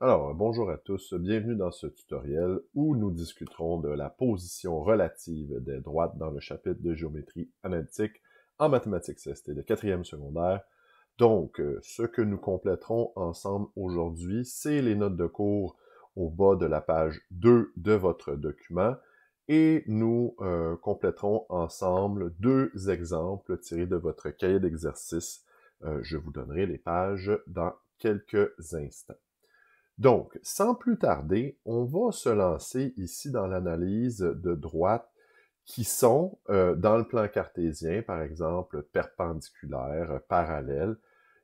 Alors, bonjour à tous, bienvenue dans ce tutoriel où nous discuterons de la position relative des droites dans le chapitre de géométrie analytique en mathématiques CST de 4e secondaire. Donc, ce que nous compléterons ensemble aujourd'hui, c'est les notes de cours au bas de la page 2 de votre document et nous compléterons ensemble deux exemples tirés de votre cahier d'exercice. Je vous donnerai les pages dans quelques instants. Donc, sans plus tarder, on va se lancer ici dans l'analyse de droites qui sont dans le plan cartésien, par exemple, perpendiculaires, parallèles,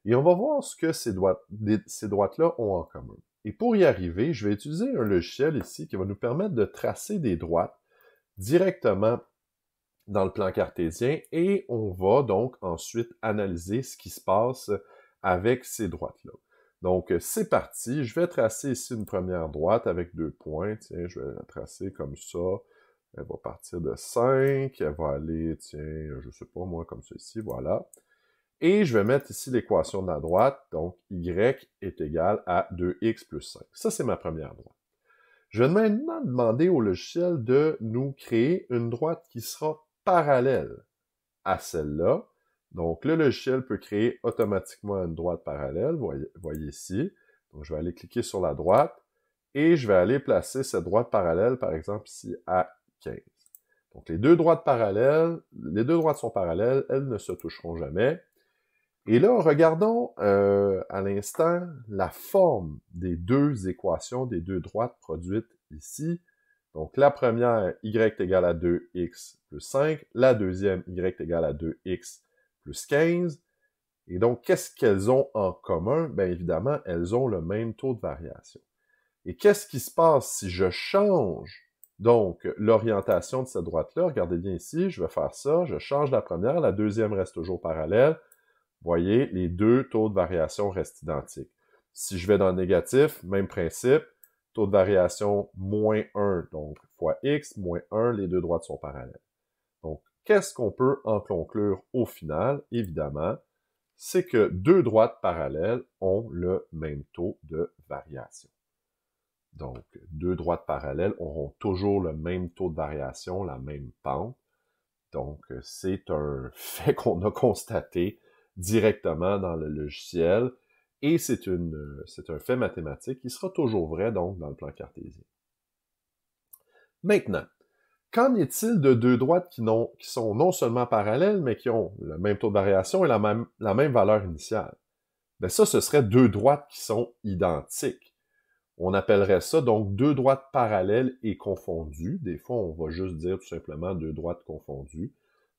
et on va voir ce que ces droites-là ont en commun. Et pour y arriver, je vais utiliser un logiciel ici qui va nous permettre de tracer des droites directement dans le plan cartésien, et on va donc ensuite analyser ce qui se passe avec ces droites-là. Donc, c'est parti. Je vais tracer ici une première droite avec 2 points. Tiens, je vais la tracer comme ça. Elle va partir de 5. Elle va aller, tiens, je sais pas moi, comme ceci, voilà. Et je vais mettre ici l'équation de la droite. Donc, y est égal à 2x plus 5. Ça, c'est ma première droite. Je vais maintenant demander au logiciel de nous créer une droite qui sera parallèle à celle-là. Donc, le logiciel peut créer automatiquement une droite parallèle, voyez ici. Donc, je vais aller cliquer sur la droite et je vais aller placer cette droite parallèle, par exemple, ici, à 15. Donc, les deux droites sont parallèles, elles ne se toucheront jamais. Et là, regardons à l'instant la forme des deux équations, des deux droites produites ici. Donc, la première, y égale à 2x plus 5. La deuxième, y égale à 2x plus 15. Et donc, qu'est-ce qu'elles ont en commun? Bien évidemment, elles ont le même taux de variation. Et qu'est-ce qui se passe si je change donc l'orientation de cette droite-là? Regardez bien ici, je vais faire ça, je change la première, la deuxième reste toujours parallèle. Voyez, les deux taux de variation restent identiques. Si je vais dans le négatif, même principe, taux de variation moins 1, donc fois x, moins 1, les deux droites sont parallèles. Donc, qu'est-ce qu'on peut en conclure au final? Évidemment, c'est que deux droites parallèles ont le même taux de variation. Donc, deux droites parallèles auront toujours le même taux de variation, la même pente. Donc, c'est un fait qu'on a constaté directement dans le logiciel, et c'est un fait mathématique qui sera toujours vrai, donc, dans le plan cartésien. Maintenant, qu'en est-il de deux droites qui sont non seulement parallèles, mais qui ont le même taux de variation et la même valeur initiale? Bien, ça, ce serait deux droites qui sont identiques. On appellerait ça, donc, deux droites parallèles et confondues. Des fois, on va juste dire tout simplement deux droites confondues.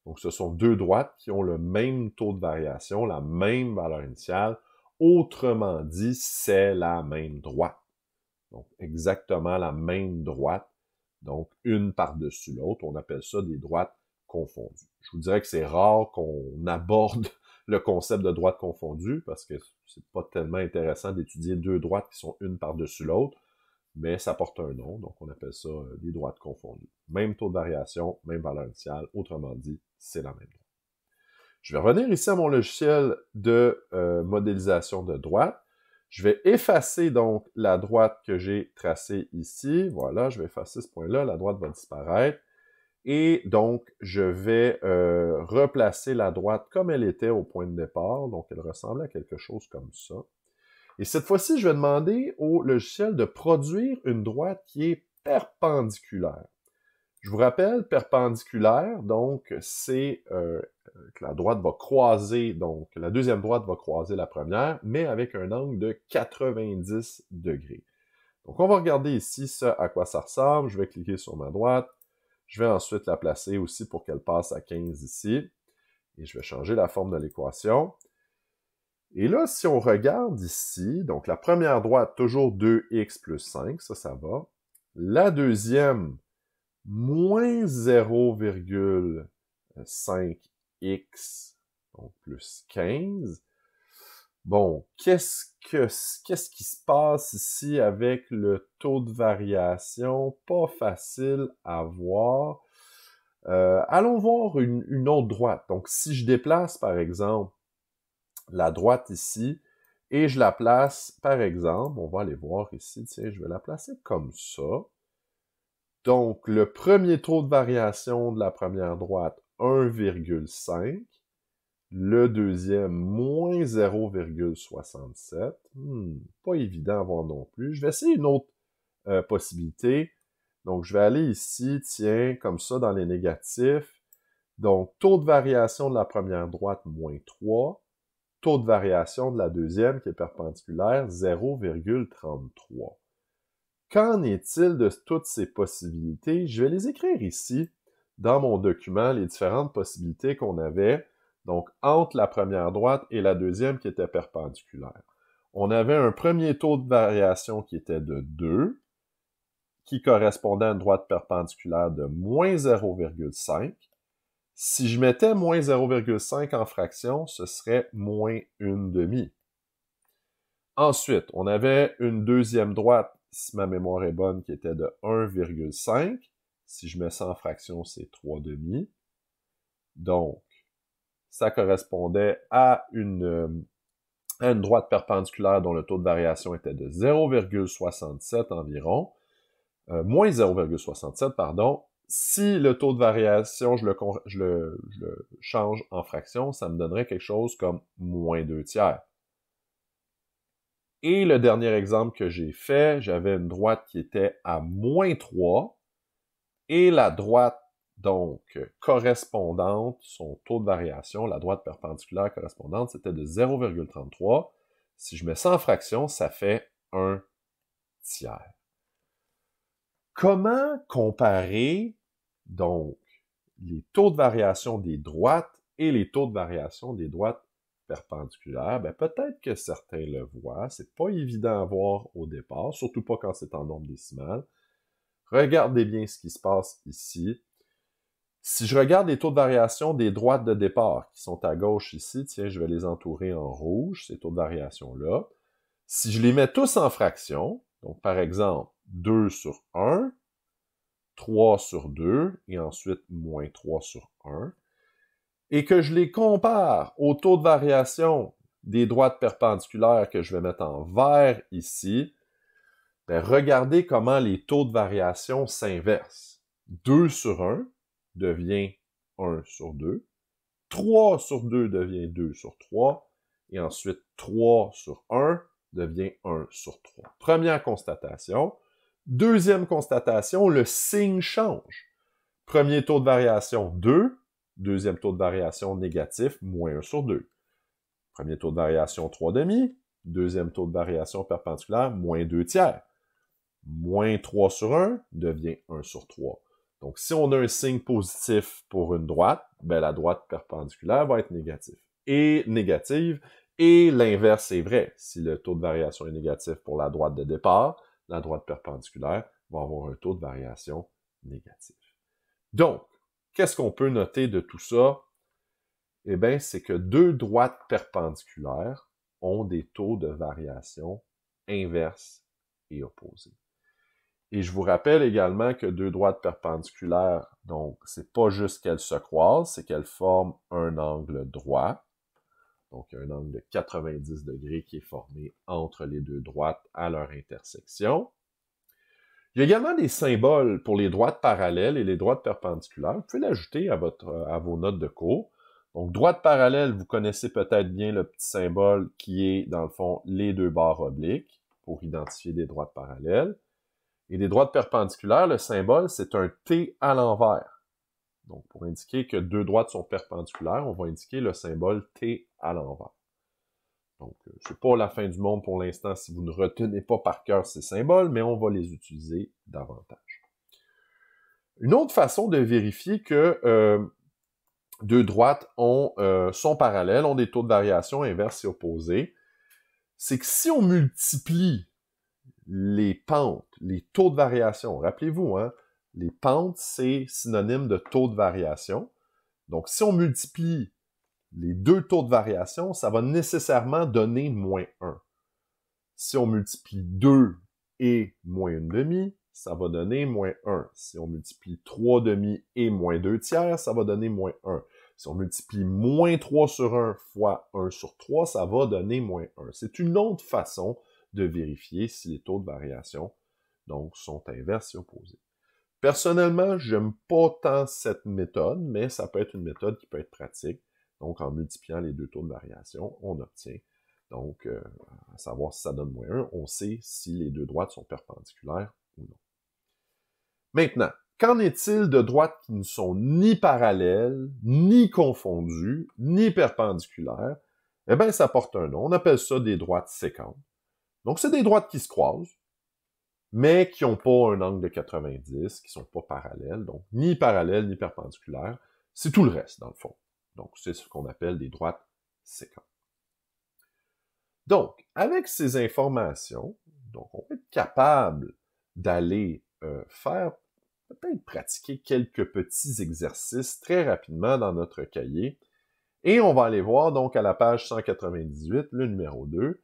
Donc, ce sont deux droites qui ont le même taux de variation, la même valeur initiale. Autrement dit, c'est la même droite. Donc, exactement la même droite. Donc, une par-dessus l'autre. On appelle ça des droites confondues. Je vous dirais que c'est rare qu'on aborde le concept de droite confondue parce que c'est pas tellement intéressant d'étudier deux droites qui sont une par-dessus l'autre, mais ça porte un nom, donc on appelle ça des droites confondues. Même taux de variation, même valeur initiale, autrement dit, c'est la même droite. Je vais revenir ici à mon logiciel de modélisation de droite. Je vais effacer donc la droite que j'ai tracée ici. Voilà, je vais effacer ce point-là, la droite va disparaître. Et donc, je vais replacer la droite comme elle était au point de départ. Donc, elle ressemble à quelque chose comme ça. Et cette fois-ci, je vais demander au logiciel de produire une droite qui est perpendiculaire. Je vous rappelle, perpendiculaire, donc, c'est que la droite va croiser, donc, la deuxième droite va croiser la première, mais avec un angle de 90 degrés. Donc, on va regarder ici ce à quoi ça ressemble. Je vais cliquer sur ma droite. Je vais ensuite la placer aussi pour qu'elle passe à 15 ici. Et je vais changer la forme de l'équation. Et là, si on regarde ici, donc la première droite, toujours 2x plus 5, ça va. La deuxième, moins 0,5x, donc plus 15. Bon, qu'est-ce qui se passe ici avec le taux de variation? Pas facile à voir. Allons voir une autre droite. Donc, si je déplace, par exemple, la droite ici, Et je la place, par exemple, on va aller voir ici, tiens, je vais la placer comme ça. Donc, le premier taux de variation de la première droite, 1,5. Le deuxième, moins 0,67. Pas évident à voir non plus. Je vais essayer une autre possibilité. Donc, je vais aller ici, tiens, comme ça, dans les négatifs. Donc, taux de variation de la première droite, moins 3. Taux de variation de la deuxième, qui est perpendiculaire, 0,33. Qu'en est-il de toutes ces possibilités? Je vais les écrire ici, dans mon document, les différentes possibilités qu'on avait, donc entre la première droite et la deuxième qui était perpendiculaire. On avait un premier taux de variation qui était de 2, qui correspondait à une droite perpendiculaire de moins 0,5. Si je mettais moins 0,5 en fraction, ce serait moins 1/2. Ensuite, on avait une deuxième droite, si ma mémoire est bonne, qui était de 1,5. Si je mets ça en fraction, c'est 3/2. Donc, ça correspondait à une droite perpendiculaire dont le taux de variation était de 0,67 environ. Moins 0,67, pardon. Si le taux de variation, je le change en fraction, ça me donnerait quelque chose comme moins 2/3. Et le dernier exemple que j'ai fait, j'avais une droite qui était à moins 3, et la droite, donc, correspondante, son taux de variation, la droite perpendiculaire correspondante, c'était de 0,33. Si je mets ça en fraction, ça fait 1/3. Comment comparer, donc, les taux de variation des droites et les taux de variation des droites perpendiculaires? Ben, peut-être que certains le voient. C'est pas évident à voir au départ, surtout pas quand c'est en nombre décimal. Regardez bien ce qui se passe ici. Si je regarde les taux de variation des droites de départ, qui sont à gauche ici, tiens, je vais les entourer en rouge, ces taux de variation-là. Si je les mets tous en fraction, donc par exemple, 2 sur 1, 3 sur 2, et ensuite moins 3 sur 1, et que je les compare au taux de variation des droites perpendiculaires que je vais mettre en vert ici, ben regardez comment les taux de variation s'inversent. 2 sur 1 devient 1 sur 2, 3 sur 2 devient 2 sur 3, et ensuite 3 sur 1 devient 1 sur 3. Première constatation. Deuxième constatation, le signe change. Premier taux de variation 2, deuxième taux de variation négatif, moins 1 sur 2. Premier taux de variation 3/2, deuxième taux de variation perpendiculaire, moins 2/3. Moins 3 sur 1 devient 1 sur 3. Donc, si on a un signe positif pour une droite, ben la droite perpendiculaire va être négative. Et l'inverse est vrai. Si le taux de variation est négatif pour la droite de départ, la droite perpendiculaire va avoir un taux de variation négatif. Donc, qu'est-ce qu'on peut noter de tout ça? Eh bien, c'est que deux droites perpendiculaires ont des taux de variation inverses et opposés. Et je vous rappelle également que deux droites perpendiculaires, donc, c'est pas juste qu'elles se croisent, c'est qu'elles forment un angle droit. Donc, il y a un angle de 90 degrés qui est formé entre les deux droites à leur intersection. Il y a également des symboles pour les droites parallèles et les droites perpendiculaires. Vous pouvez l'ajouter à vos notes de cours. Donc, droite parallèle, vous connaissez peut-être bien le petit symbole qui est, dans le fond, les deux barres obliques pour identifier des droites parallèles. Et des droites perpendiculaires, le symbole, c'est un T à l'envers. Donc, pour indiquer que deux droites sont perpendiculaires, on va indiquer le symbole T à l'envers. Donc, c'est pas la fin du monde pour l'instant si vous ne retenez pas par cœur ces symboles, mais on va les utiliser davantage. Une autre façon de vérifier que deux droites sont parallèles, ont des taux de variation inverses et opposés, c'est que si on multiplie les pentes, les taux de variation, rappelez-vous, hein, les pentes, c'est synonyme de taux de variation. Donc, si on multiplie les deux taux de variation, ça va nécessairement donner moins 1. Si on multiplie 2 et moins 1/2, ça va donner moins 1. Si on multiplie 3/2 et moins 2/3, ça va donner moins 1. Si on multiplie moins 3 sur 1 fois 1 sur 3, ça va donner moins 1. C'est une autre façon de vérifier si les taux de variation donc, sont inverses et opposés. Personnellement, j'aime pas tant cette méthode, mais ça peut être une méthode qui peut être pratique. Donc, en multipliant les deux taux de variation, on obtient, donc, à savoir si ça donne moins 1, on sait si les deux droites sont perpendiculaires ou non. Maintenant, qu'en est-il de droites qui ne sont ni parallèles, ni confondues, ni perpendiculaires? Eh bien, ça porte un nom. On appelle ça des droites séquentes. Donc, c'est des droites qui se croisent, mais qui n'ont pas un angle de 90, qui ne sont pas parallèles, donc ni parallèles, ni perpendiculaires. C'est tout le reste, dans le fond. Donc, c'est ce qu'on appelle des droites séquentes. Donc, avec ces informations, donc on va être capable d'aller faire, peut-être pratiquer quelques petits exercices très rapidement dans notre cahier. Et on va aller voir donc à la page 198, le numéro 2,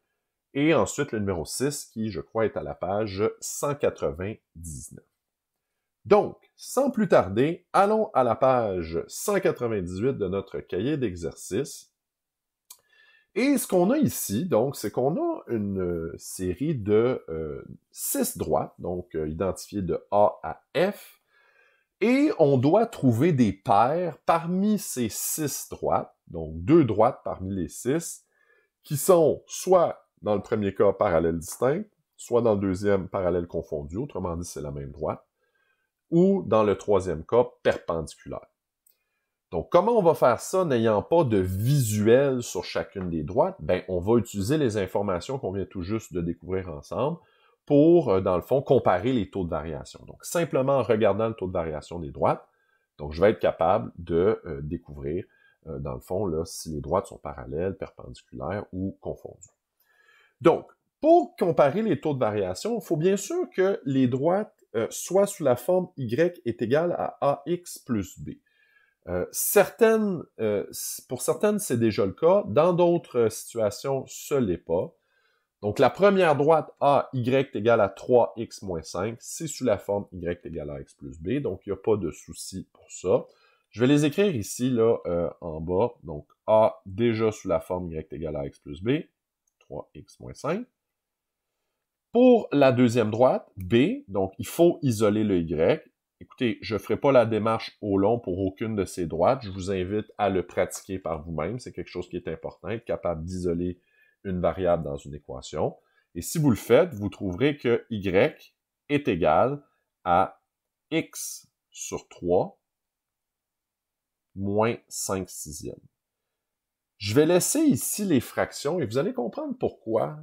et ensuite le numéro 6, qui, je crois, est à la page 199. Donc, sans plus tarder, allons à la page 198 de notre cahier d'exercices. Et ce qu'on a ici, donc, c'est qu'on a une série de 6 droites, donc identifiées de A à F, et on doit trouver des paires parmi ces 6 droites, donc 2 droites parmi les 6, qui sont soit, dans le premier cas, parallèles distincts, soit dans le deuxième, parallèles confondus, autrement dit, c'est la même droite, ou dans le troisième cas, perpendiculaires. Donc, comment on va faire ça n'ayant pas de visuel sur chacune des droites? Ben, on va utiliser les informations qu'on vient tout juste de découvrir ensemble pour, dans le fond, comparer les taux de variation. Donc, simplement en regardant le taux de variation des droites, donc je vais être capable de découvrir, dans le fond, là, si les droites sont parallèles, perpendiculaires ou confondues. Donc, pour comparer les taux de variation, il faut bien sûr que les droites soient sous la forme y est égale à ax plus b. Pour certaines, c'est déjà le cas. Dans d'autres situations, ce l'est pas. Donc, la première droite A, y est égale à 3x moins 5, c'est sous la forme y est égale à x plus b, donc il n'y a pas de souci pour ça. Je vais les écrire ici, là, en bas. Donc, A, déjà sous la forme y est égale à x plus b, 3x moins 5. Pour la deuxième droite, B, donc il faut isoler le y. Écoutez, je ne ferai pas la démarche au long pour aucune de ces droites. Je vous invite à le pratiquer par vous-même. C'est quelque chose qui est important, être capable d'isoler une variable dans une équation. Et si vous le faites, vous trouverez que y est égal à x sur 3 moins 5 sixièmes. Je vais laisser ici les fractions et vous allez comprendre pourquoi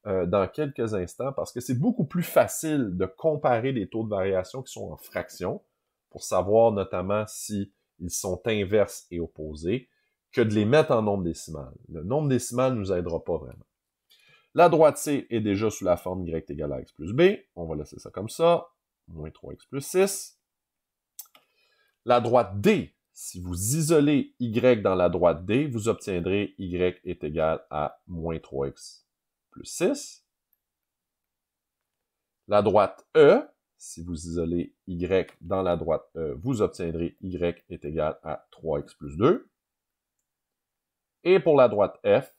dans quelques instants, parce que c'est beaucoup plus facile de comparer les taux de variation qui sont en fractions, pour savoir notamment si ils sont inverses et opposés, que de les mettre en nombre décimal. Le nombre décimal ne nous aidera pas vraiment. La droite C est déjà sous la forme y égale à x plus b. On va laisser ça comme ça. Moins 3x plus 6. La droite D, si vous isolez y dans la droite D, vous obtiendrez y est égal à moins 3x plus 6. La droite E, si vous isolez y dans la droite E, vous obtiendrez y est égal à 3x plus 2. Et pour la droite F,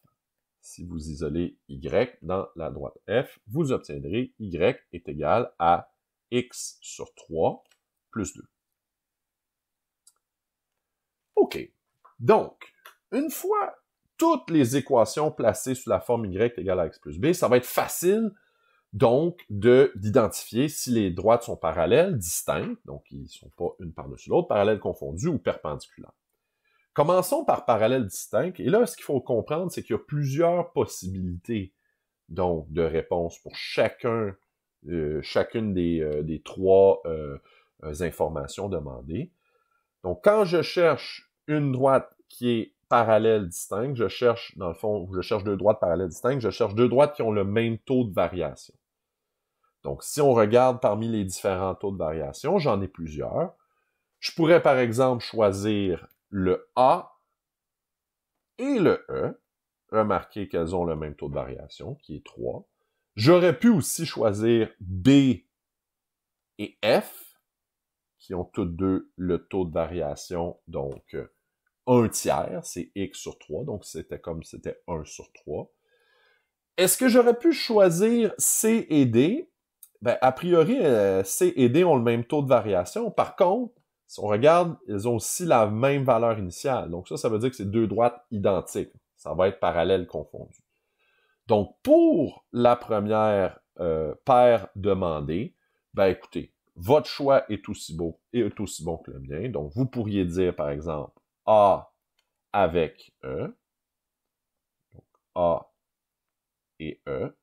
si vous isolez y dans la droite F, vous obtiendrez y est égal à x sur 3 plus 2. OK. Donc, une fois toutes les équations placées sous la forme y égale à x plus b, ça va être facile, donc, d'identifier si les droites sont parallèles, distinctes, donc ils ne sont pas une par-dessus l'autre, parallèles confondues ou perpendiculaires. Commençons par parallèles distincts, et là, ce qu'il faut comprendre, c'est qu'il y a plusieurs possibilités, donc, de réponse pour chacune des trois informations demandées. Donc, quand je cherche une droite qui est parallèle distincte, je cherche, dans le fond, je cherche deux droites parallèles distinctes, je cherche deux droites qui ont le même taux de variation. Donc, si on regarde parmi les différents taux de variation, j'en ai plusieurs. Je pourrais, par exemple, choisir le A et le E. Remarquez qu'elles ont le même taux de variation, qui est 3. J'aurais pu aussi choisir B et F, qui ont toutes deux le taux de variation, donc 1 tiers, c'est x sur 3, donc c'était comme si c'était 1 sur 3. Est-ce que j'aurais pu choisir C et D? Ben, a priori, C et D ont le même taux de variation. Par contre, si on regarde, ils ont aussi la même valeur initiale. Donc ça veut dire que c'est deux droites identiques. Ça va être parallèle confondu. Donc, pour la première paire demandée, ben écoutez, votre choix est aussi bon que le mien. Donc, vous pourriez dire, par exemple, A avec E. Donc, A et E.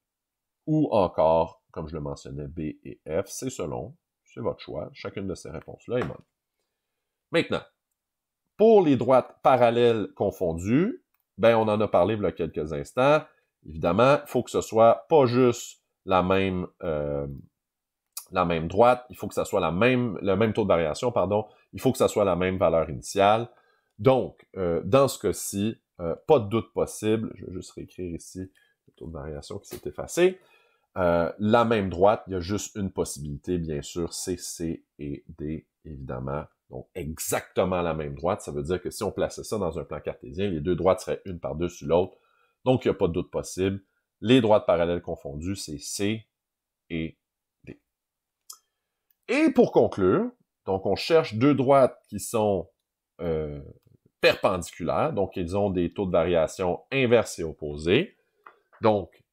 Ou encore, comme je le mentionnais, B et F. C'est votre choix. Chacune de ces réponses-là est bonne. Maintenant, pour les droites parallèles confondues, ben on en a parlé il y a quelques instants. Évidemment, il faut que ce soit pas juste la même droite, il faut que ça soit le même taux de variation, pardon, il faut que ça soit la même valeur initiale. Donc, dans ce cas-ci, pas de doute possible, je vais juste réécrire ici le taux de variation qui s'est effacé. La même droite, il y a juste une possibilité, bien sûr, c'est C et D, évidemment. Donc, exactement la même droite, ça veut dire que si on plaçait ça dans un plan cartésien, les deux droites seraient une par-dessus l'autre. Donc, il n'y a pas de doute possible. Les droites parallèles confondues, c'est C et D. Et pour conclure, donc on cherche deux droites qui sont perpendiculaires, donc ils ont des taux de variation inverses et opposés. Donc,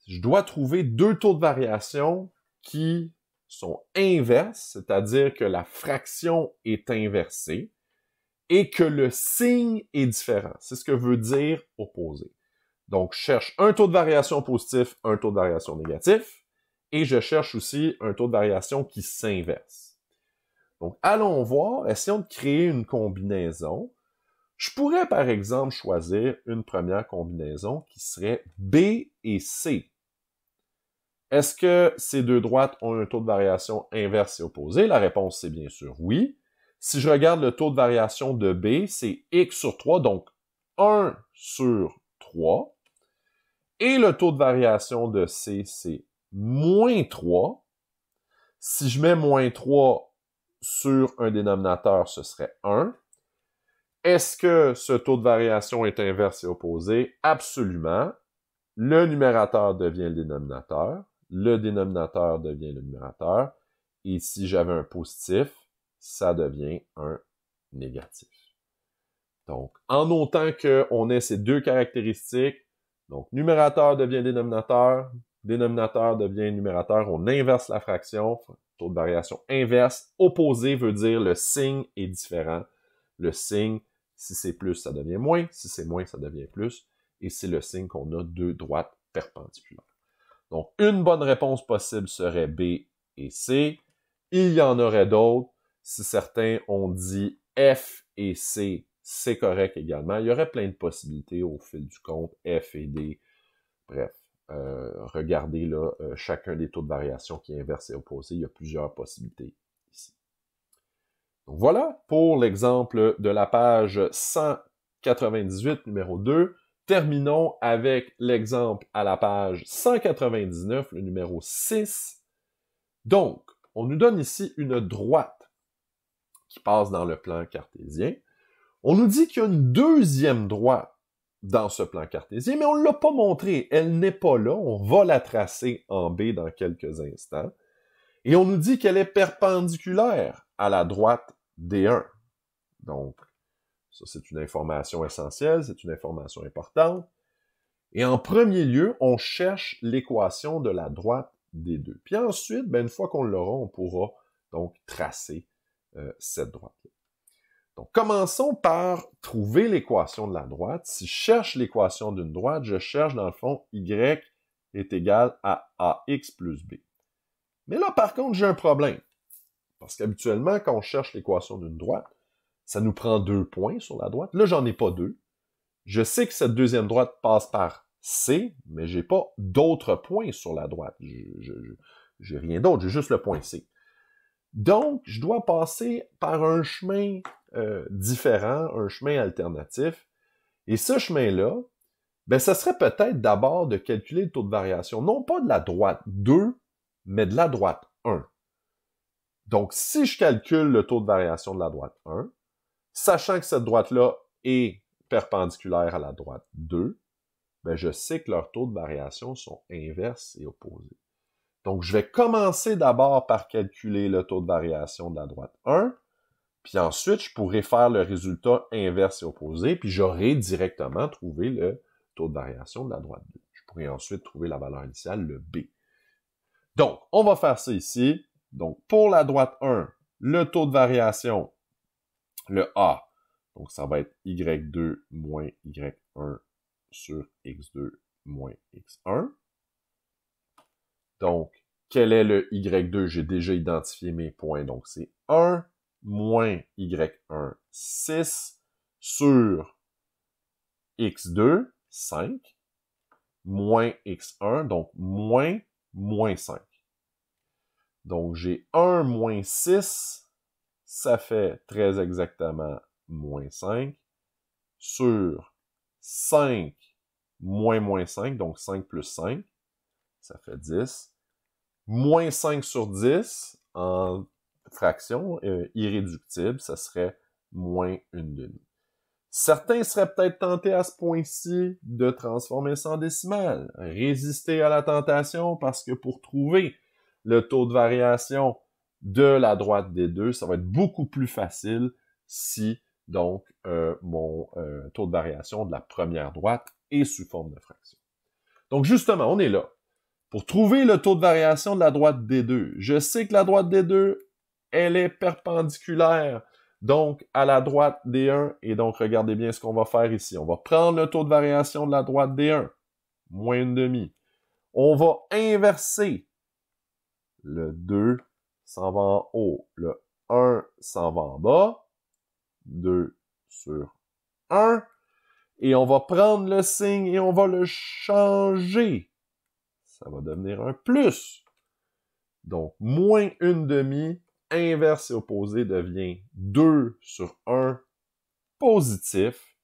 je dois trouver deux taux de variation qui sont inverses, c'est-à-dire que la fraction est inversée et que le signe est différent. C'est ce que veut dire opposé. Donc, je cherche un taux de variation positif, un taux de variation négatif, et je cherche aussi un taux de variation qui s'inverse. Donc, allons voir, essayons de créer une combinaison. Je pourrais, par exemple, choisir une première combinaison qui serait B et C. Est-ce que ces deux droites ont un taux de variation inverse et opposé? La réponse, c'est bien sûr oui. Si je regarde le taux de variation de B, c'est x sur 3, donc 1 sur 3. Et le taux de variation de C, c'est moins 3. Si je mets moins 3 sur un dénominateur, ce serait 1. Est-ce que ce taux de variation est inverse et opposé? Absolument. Le numérateur devient le dénominateur devient le numérateur, et si j'avais un positif, ça devient un négatif. Donc, en autant qu'on ait ces deux caractéristiques, donc numérateur devient dénominateur devient numérateur, on inverse la fraction, taux de variation inverse, opposé veut dire le signe est différent. Le signe, si c'est plus, ça devient moins, si c'est moins, ça devient plus, et c'est le signe qu'on a deux droites perpendiculaires. Donc, une bonne réponse possible serait B et C. Il y en aurait d'autres. Si certains ont dit F et C, c'est correct également. Il y aurait plein de possibilités au fil du compte, F et D. Bref, regardez là chacun des taux de variation qui est inversé et opposé. Il y a plusieurs possibilités ici. Donc voilà pour l'exemple de la page 198, numéro 2. Terminons avec l'exemple à la page 199, le numéro 6. Donc, on nous donne ici une droite qui passe dans le plan cartésien. On nous dit qu'il y a une deuxième droite dans ce plan cartésien, mais on ne l'a pas montré. Elle n'est pas là. On va la tracer en B dans quelques instants. Et on nous dit qu'elle est perpendiculaire à la droite D1. Donc, ça, c'est une information essentielle, c'est une information importante. Et en premier lieu, on cherche l'équation de la droite des deux. Puis ensuite, ben, une fois qu'on l'aura, on pourra donc tracer cette droite-là. Donc, commençons par trouver l'équation de la droite. Si je cherche l'équation d'une droite, je cherche dans le fond y est égal à ax plus b. Mais là, par contre, j'ai un problème. Parce qu'habituellement, quand on cherche l'équation d'une droite, ça nous prend 2 points sur la droite. Là, j'en ai pas 2. Je sais que cette deuxième droite passe par C, mais j'ai pas d'autres points sur la droite. J'ai rien d'autre, j'ai juste le point C. Donc, je dois passer par un chemin différent, un chemin alternatif. Et ce chemin-là, ben, ça serait peut-être d'abord de calculer le taux de variation, non pas de la droite 2, mais de la droite 1. Donc, si je calcule le taux de variation de la droite 1, sachant que cette droite-là est perpendiculaire à la droite 2, ben je sais que leurs taux de variation sont inverses et opposés. Donc, je vais commencer d'abord par calculer le taux de variation de la droite 1, puis ensuite, je pourrais faire le résultat inverse et opposé, puis j'aurai directement trouvé le taux de variation de la droite 2. Je pourrais ensuite trouver la valeur initiale, le B. Donc, on va faire ça ici. Donc, pour la droite 1, le taux de variation, le A, donc ça va être Y2 moins Y1 sur X2 moins X1. Donc, quel est le Y2? J'ai déjà identifié mes points, donc c'est 1 moins Y1, 6 sur X2, 5, moins X1, donc moins 5. Donc, j'ai 1 moins 6, ça fait très exactement moins 5, sur 5 moins 5, donc 5 plus 5, ça fait 10. Moins 5 sur 10, en fraction irréductible, ça serait moins 1/2. Certains seraient peut-être tentés à ce point-ci de transformer ça en décimale. Résister à la tentation parce que pour trouver le taux de variation de la droite des deux, ça va être beaucoup plus facile si donc mon taux de variation de la première droite est sous forme de fraction. Donc justement, on est là. Pour trouver le taux de variation de la droite D2, je sais que la droite D2, elle est perpendiculaire donc à la droite D1, et donc regardez bien ce qu'on va faire ici. On va prendre le taux de variation de la droite D1, moins 1/2. On va inverser. Le 2 s'en va en haut, le 1 s'en va en bas, 2 sur 1, et on va prendre le signe et on va le changer. Ça va devenir un plus. Donc, moins 1/2, inverse et opposé devient 2 sur 1 positif.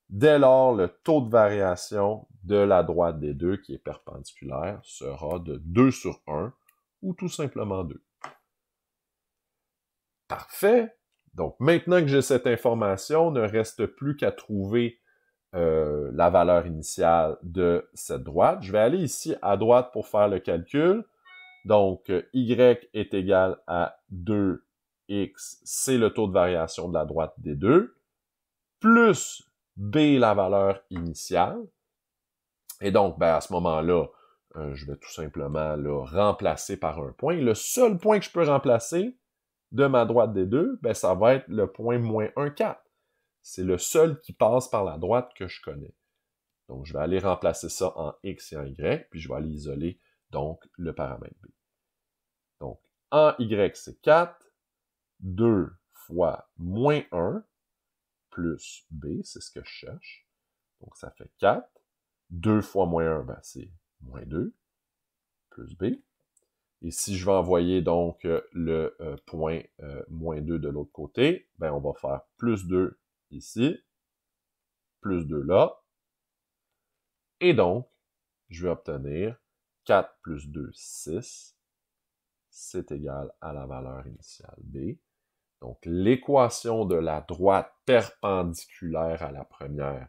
Dès lors, le taux de variation de la droite des deux, qui est perpendiculaire, sera de 2 sur 1, ou tout simplement 2. Parfait. Donc, maintenant que j'ai cette information, il ne reste plus qu'à trouver la valeur initiale de cette droite. Je vais aller ici à droite pour faire le calcul. Donc, Y est égal à 2X, c'est le taux de variation de la droite des deux, plus B, la valeur initiale. Et donc, ben, à ce moment-là, je vais tout simplement là, remplacer par un point. Le seul point que je peux remplacer de ma droite des deux, ben, ça va être le point moins 1, 4. C'est le seul qui passe par la droite que je connais. Donc, je vais aller remplacer ça en X et en Y, puis je vais aller isoler donc le paramètre B. Donc, en Y, c'est 4, 2 fois moins 1, plus B, c'est ce que je cherche. Donc, ça fait 4. 2 fois moins 1, ben, c'est moins 2, plus B. Et si je veux envoyer donc le point moins 2 de l'autre côté, ben, on va faire plus 2 ici, plus 2 là. Et donc, je vais obtenir 4 plus 2, 6. C'est égal à la valeur initiale B. Donc, l'équation de la droite perpendiculaire à la première,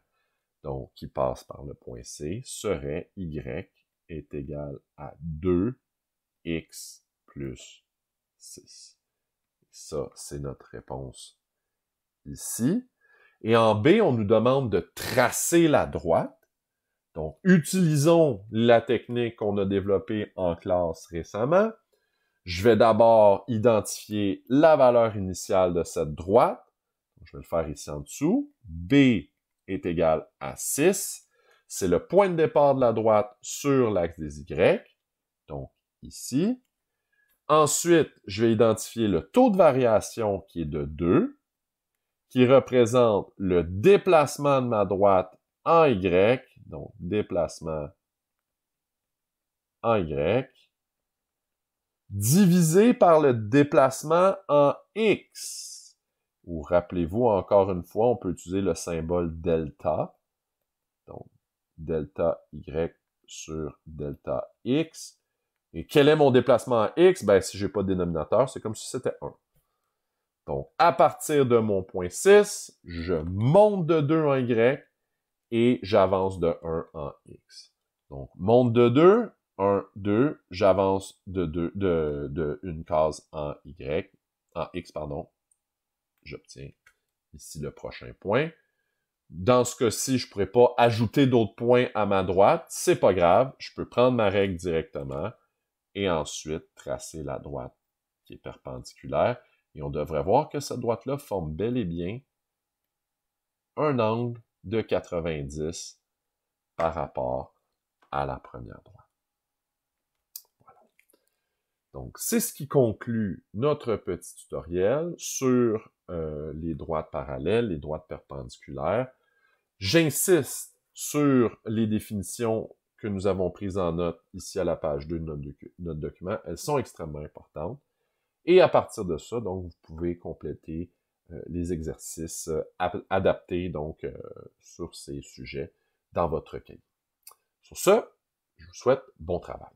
donc qui passe par le point C, serait Y est égal à 2X plus 6. Ça, c'est notre réponse ici. Et en B, on nous demande de tracer la droite. Donc, utilisons la technique qu'on a développée en classe récemment. Je vais d'abord identifier la valeur initiale de cette droite. Je vais le faire ici en dessous. B est égal à 6. C'est le point de départ de la droite sur l'axe des Y. Donc, ici. Ensuite, je vais identifier le taux de variation qui est de 2, qui représente le déplacement de ma droite en Y. Donc, déplacement en Y, divisé par le déplacement en X. Ou rappelez-vous, encore une fois, on peut utiliser le symbole delta. Donc, delta Y sur delta X. Et quel est mon déplacement en X? Ben, si j'ai pas de dénominateur, c'est comme si c'était 1. Donc, à partir de mon point 6, je monte de 2 en Y et j'avance de 1 en X. Donc, monte de 2, 1, 2, j'avance de une case en Y, en X, pardon. J'obtiens ici le prochain point. Dans ce cas-ci, je ne pourrais pas ajouter d'autres points à ma droite. C'est pas grave, je peux prendre ma règle directement et ensuite tracer la droite qui est perpendiculaire. Et on devrait voir que cette droite-là forme bel et bien un angle de 90 par rapport à la première droite. Voilà. Donc, c'est ce qui conclut notre petit tutoriel sur les droites parallèles, les droites perpendiculaires. J'insiste sur les définitions que nous avons prises en note ici à la page 2 de notre document. Elles sont extrêmement importantes. Et à partir de ça, donc, vous pouvez compléter les exercices adaptés donc sur ces sujets dans votre cahier. Sur ce, je vous souhaite bon travail.